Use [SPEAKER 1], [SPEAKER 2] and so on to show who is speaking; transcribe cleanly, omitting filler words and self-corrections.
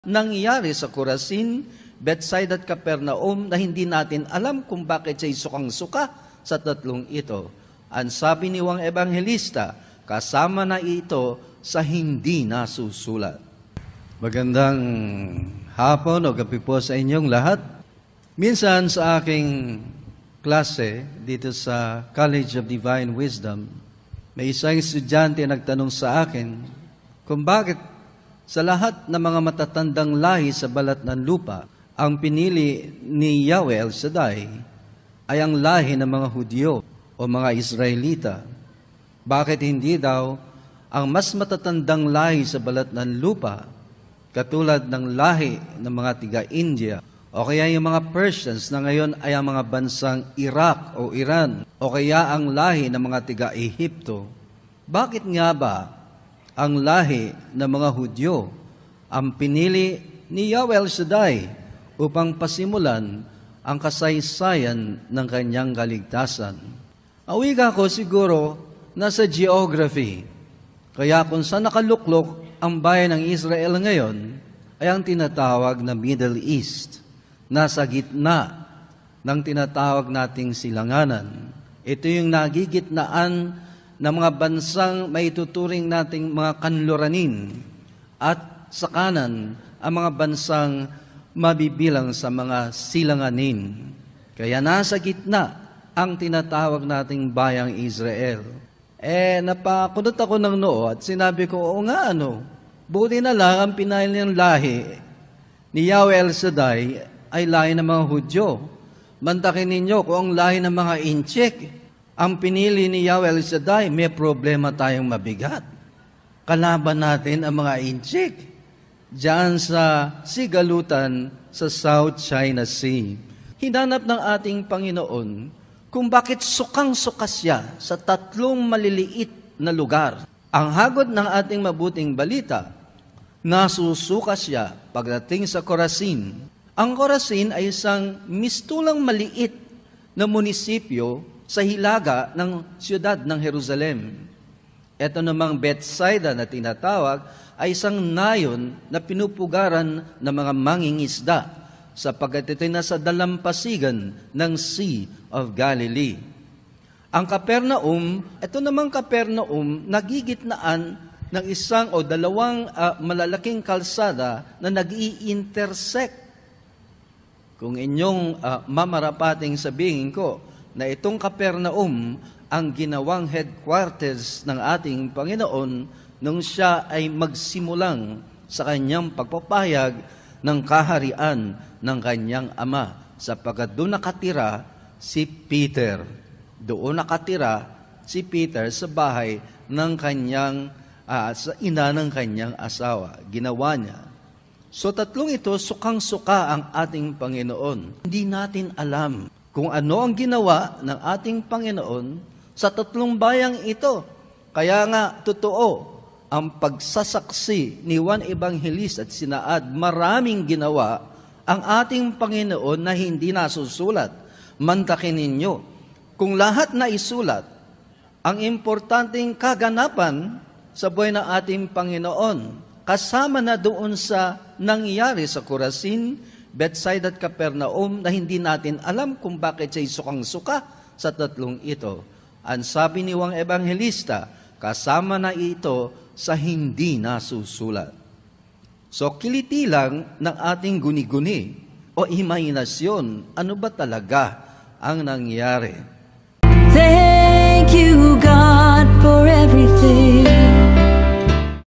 [SPEAKER 1] nangyari sa Corazin, Bethsaida at Capernaum na hindi natin alam kung bakit siya'y sukang-suka sa tatlong ito. Ang sabi ni Juan Evangelista, kasama na ito sa hindi nasusulat. Magandang hapon o gabi po sa inyong lahat. Minsan sa aking klase dito sa College of Divine Wisdom, may isang estudyante nagtanong sa akin kung bakit sa lahat ng mga matatandang lahi sa balat ng lupa, ang pinili ni Yahweh El Shaddai ay ang lahi ng mga Hudyo o mga Israelita. Bakit hindi daw ang mas matatandang lahi sa balat ng lupa, katulad ng lahi ng mga tiga-India, o kaya yung mga Persians na ngayon ay ang mga bansang Iraq o Iran, o kaya ang lahi ng mga tiga-Ehipto? Bakit nga ba ang lahi ng mga Hudyo ang pinili ni Yahweh El Shaddai upang pasimulan ang kasaysayan ng kanyang kaligtasan? Awika ko siguro nasa geography. Kaya kung saan nakaluklok ang bayan ng Israel ngayon ay ang tinatawag na Middle East. Nasa gitna ng tinatawag nating silanganan. Ito yung nagigitnaan ng mga bansang maituturing nating mga kanluranin at sa kanan ang mga bansang mabibilang sa mga silanganin. Kaya nasa gitna ang tinatawag nating bayang Israel. Napakunot ako ng noo at sinabi ko, oo nga buti na lang ang pinahil niyang lahi ni Yahweh El Shaddai ay lahi ng mga Hudyo. Mantakin ninyo kung ang lahi ng mga Inchik ang pinili ni Yahweh El Shaddai, may problema tayong mabigat. Kalaban natin ang mga Inchik diyan sa sigalutan sa South China Sea. Hinanap ng ating Panginoon kung bakit sukang-suka siya sa tatlong maliliit na lugar. Ang hagod ng ating mabuting balita, nasusuka siya pagdating sa Corazin. Ang Corazin ay isang mistulang maliit na munisipyo sa hilaga ng siyudad ng Jerusalem. Ito namang Bethsaida na tinatawag ay isang nayon na pinupugaran ng mga mangingisda sapagkat ito'y nasa dalampasigan ng Sea of Galilee. Ang Capernaum, ito namang Capernaum, nagigitnaan ng isang o dalawang malalaking kalsada na nag-i-intersect. Kung inyong mamarapating sabihin ko na itong Capernaum ang ginawang headquarters ng ating Panginoon nung siya ay magsimulang sa kanyang pagpapahayag ng kaharian ng kanyang ama, sapagkat doon nakatira si Peter. Doon nakatira si Peter sa bahay ng kanyang, sa ina ng kanyang asawa. Ginawa niya. So tatlong ito, sukang-suka ang ating Panginoon. Hindi natin alam kung ano ang ginawa ng ating Panginoon sa tatlong bayang ito. Kaya nga, totoo, ang pagsasaksi ni Juan Evangelista at sinaad, maraming ginawa ang ating Panginoon na hindi nasusulat. Mantakin ninyo, kung lahat na isulat, ang importanteng kaganapan sa buhay ng ating Panginoon, kasama na doon sa nangyari sa Corazin, Bethsaida at Capernaum na hindi natin alam kung bakit siya'y sukang-suka sa tatlong ito. Ang sabi ni Juan Evangelista, kasama na ito sa hindi nasusulat. So, kiliti lang ng ating guni-guni o imahinasyon, ano ba talaga ang nangyari?
[SPEAKER 2] Thank you, God.